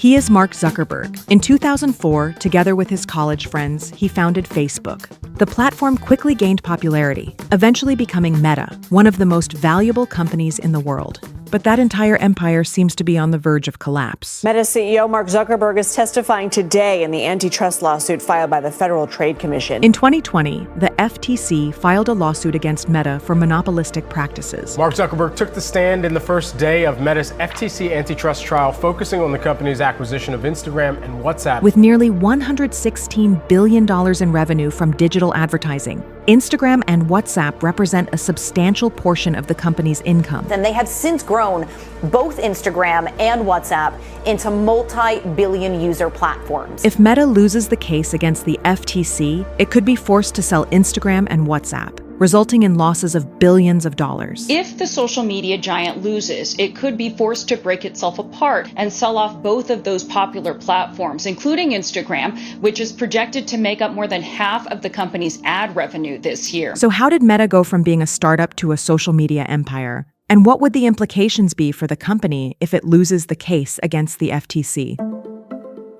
He is Mark Zuckerberg. In 2004, together with his college friends, he founded Facebook. The platform quickly gained popularity, eventually becoming Meta, one of the most valuable companies in the world. But that entire empire seems to be on the verge of collapse. Meta CEO Mark Zuckerberg is testifying today in the antitrust lawsuit filed by the Federal Trade Commission. In 2020, the FTC filed a lawsuit against Meta for monopolistic practices. Mark Zuckerberg took the stand in the first day of Meta's FTC antitrust trial, focusing on the company's acquisition of Instagram and WhatsApp. With nearly $116 billion in revenue from digital advertising, Instagram and WhatsApp represent a substantial portion of the company's income. And they have since grown both Instagram and WhatsApp into multi-billion user platforms. If Meta loses the case against the FTC, it could be forced to sell Instagram and WhatsApp, resulting in losses of billions of dollars. If the social media giant loses, it could be forced to break itself apart and sell off both of those popular platforms, including Instagram, which is projected to make up more than half of the company's ad revenue this year. So how did Meta go from being a startup to a social media empire? And what would the implications be for the company if it loses the case against the FTC?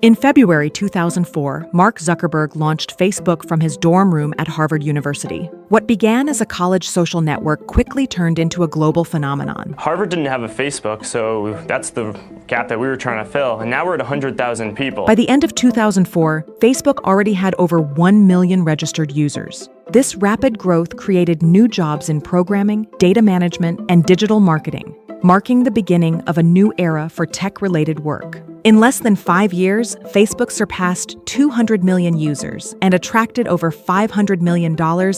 In February 2004, Mark Zuckerberg launched Facebook from his dorm room at Harvard University. What began as a college social network quickly turned into a global phenomenon. Harvard didn't have a Facebook, so that's the gap that we were trying to fill, and now we're at 100,000 people. By the end of 2004, Facebook already had over 1 million registered users. This rapid growth created new jobs in programming, data management, and digital marketing, marking the beginning of a new era for tech-related work. In less than 5 years, Facebook surpassed 200 million users and attracted over $500 million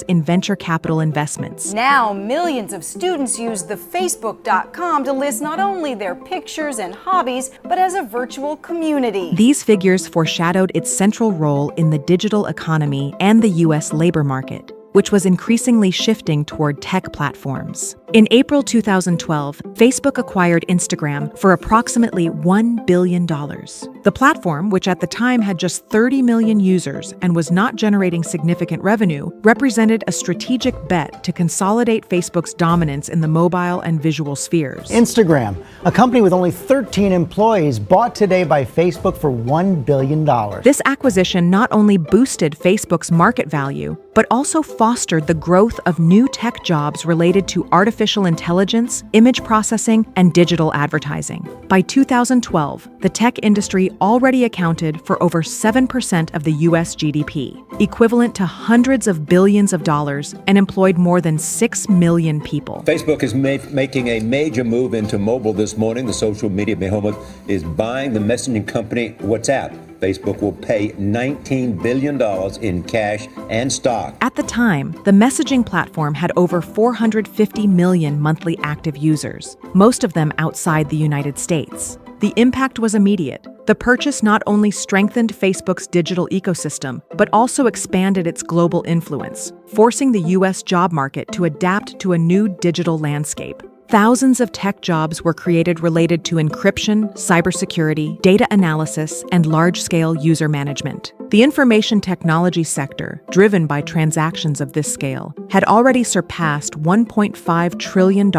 in venture capital investments. Now, millions of students use the Facebook.com to list not only their pictures and hobbies, but as a virtual community. These figures foreshadowed its central role in the digital economy and the U.S. labor market, which was increasingly shifting toward tech platforms. In April 2012, Facebook acquired Instagram for approximately $1 billion. The platform, which at the time had just 30 million users and was not generating significant revenue, represented a strategic bet to consolidate Facebook's dominance in the mobile and visual spheres. Instagram, a company with only 13 employees, bought today by Facebook for $1 billion. This acquisition not only boosted Facebook's market value, but also fostered the growth of new tech jobs related to artificial intelligence, image processing, and digital advertising. By 2012, the tech industry already accounted for over 7% of the U.S. GDP, equivalent to hundreds of billions of dollars, and employed more than 6 million people. Facebook is making a major move into mobile this morning. The social media behemoth is buying the messaging company WhatsApp. Facebook will pay $19 billion in cash and stock. At the time, the messaging platform had over 450 million monthly active users, most of them outside the United States. The impact was immediate. The purchase not only strengthened Facebook's digital ecosystem, but also expanded its global influence, forcing the U.S. job market to adapt to a new digital landscape. Thousands of tech jobs were created related to encryption, cybersecurity, data analysis, and large-scale user management. The information technology sector, driven by transactions of this scale, had already surpassed $1.5 trillion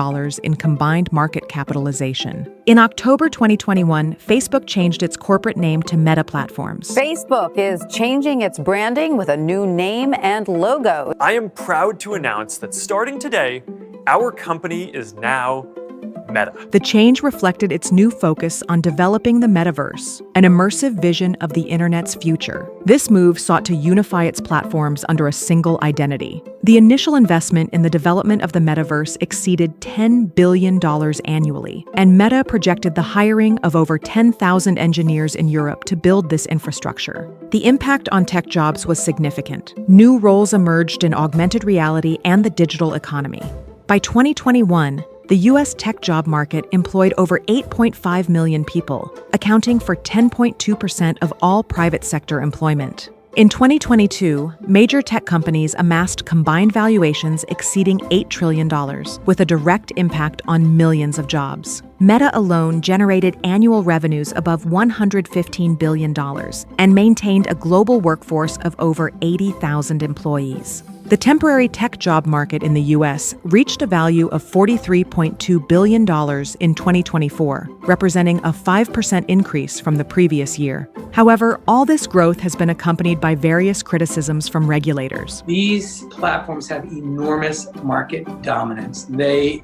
in combined market capitalization. In October 2021, Facebook changed its corporate name to Meta Platforms. Facebook is changing its branding with a new name and logo. I am proud to announce that starting today, our company is now Meta. The change reflected its new focus on developing the metaverse, an immersive vision of the internet's future. This move sought to unify its platforms under a single identity. The initial investment in the development of the metaverse exceeded $10 billion annually, and Meta projected the hiring of over 10,000 engineers in Europe to build this infrastructure. The impact on tech jobs was significant. New roles emerged in augmented reality and the digital economy. By 2021, the U.S. tech job market employed over 8.5 million people, accounting for 10.2% of all private sector employment. In 2022, major tech companies amassed combined valuations exceeding $8 trillion, with a direct impact on millions of jobs. Meta alone generated annual revenues above $115 billion and maintained a global workforce of over 80,000 employees. The temporary tech job market in the U.S. reached a value of $43.2 billion in 2024, representing a 5% increase from the previous year. However, all this growth has been accompanied by various criticisms from regulators. These platforms have enormous market dominance. They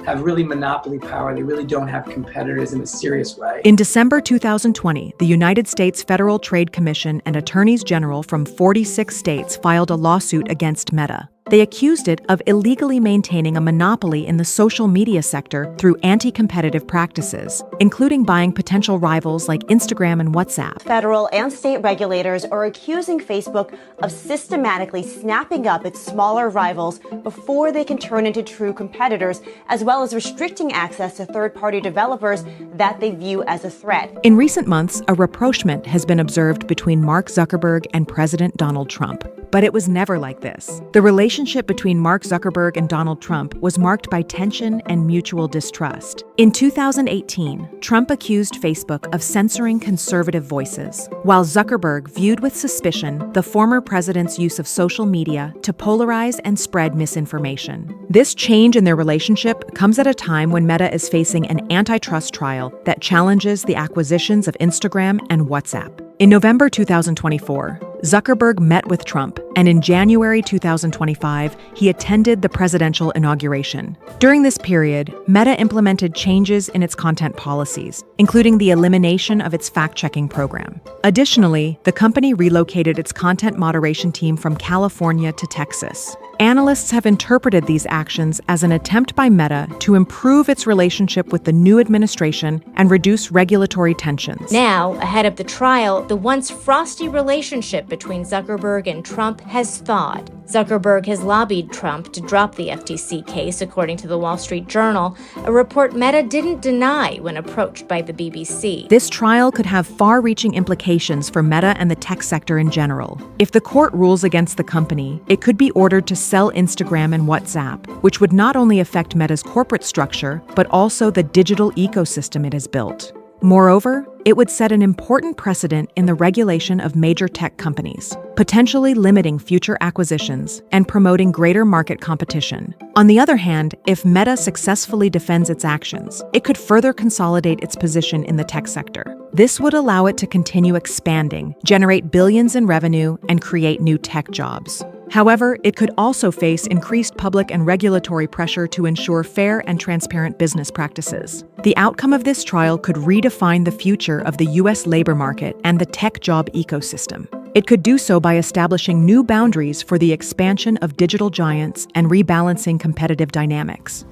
have really monopoly power. They really don't have competitors in a serious way. In December 2020, the United States Federal Trade Commission and attorneys general from 46 states filed a lawsuit against Meta. They accused it of illegally maintaining a monopoly in the social media sector through anti-competitive practices, including buying potential rivals like Instagram and WhatsApp. Federal and state regulators are accusing Facebook of systematically snapping up its smaller rivals before they can turn into true competitors, as well as restricting access to third-party developers that they view as a threat. In recent months, a rapprochement has been observed between Mark Zuckerberg and President Donald Trump. But it was never like this. The relationship between Mark Zuckerberg and Donald Trump was marked by tension and mutual distrust. In 2018, Trump accused Facebook of censoring conservative voices, while Zuckerberg viewed with suspicion the former president's use of social media to polarize and spread misinformation. This change in their relationship comes at a time when Meta is facing an antitrust trial that challenges the acquisitions of Instagram and WhatsApp. In November 2024, Zuckerberg met with Trump, and in January 2025, he attended the presidential inauguration. During this period, Meta implemented changes in its content policies, including the elimination of its fact-checking program. Additionally, the company relocated its content moderation team from California to Texas. Analysts have interpreted these actions as an attempt by Meta to improve its relationship with the new administration and reduce regulatory tensions. Now, ahead of the trial, the once frosty relationship between Zuckerberg and Trump has thawed. Zuckerberg has lobbied Trump to drop the FTC case, according to the Wall Street Journal, a report Meta didn't deny when approached by the BBC. This trial could have far-reaching implications for Meta and the tech sector in general. If the court rules against the company, it could be ordered to sell Instagram and WhatsApp, which would not only affect Meta's corporate structure, but also the digital ecosystem it has built. Moreover, it would set an important precedent in the regulation of major tech companies, potentially limiting future acquisitions and promoting greater market competition. On the other hand, if Meta successfully defends its actions, it could further consolidate its position in the tech sector. This would allow it to continue expanding, generate billions in revenue, and create new tech jobs. However, it could also face increased public and regulatory pressure to ensure fair and transparent business practices. The outcome of this trial could redefine the future of the U.S. labor market and the tech job ecosystem. It could do so by establishing new boundaries for the expansion of digital giants and rebalancing competitive dynamics.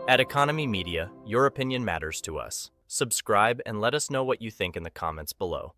At Economy Media, your opinion matters to us. Subscribe and let us know what you think in the comments below.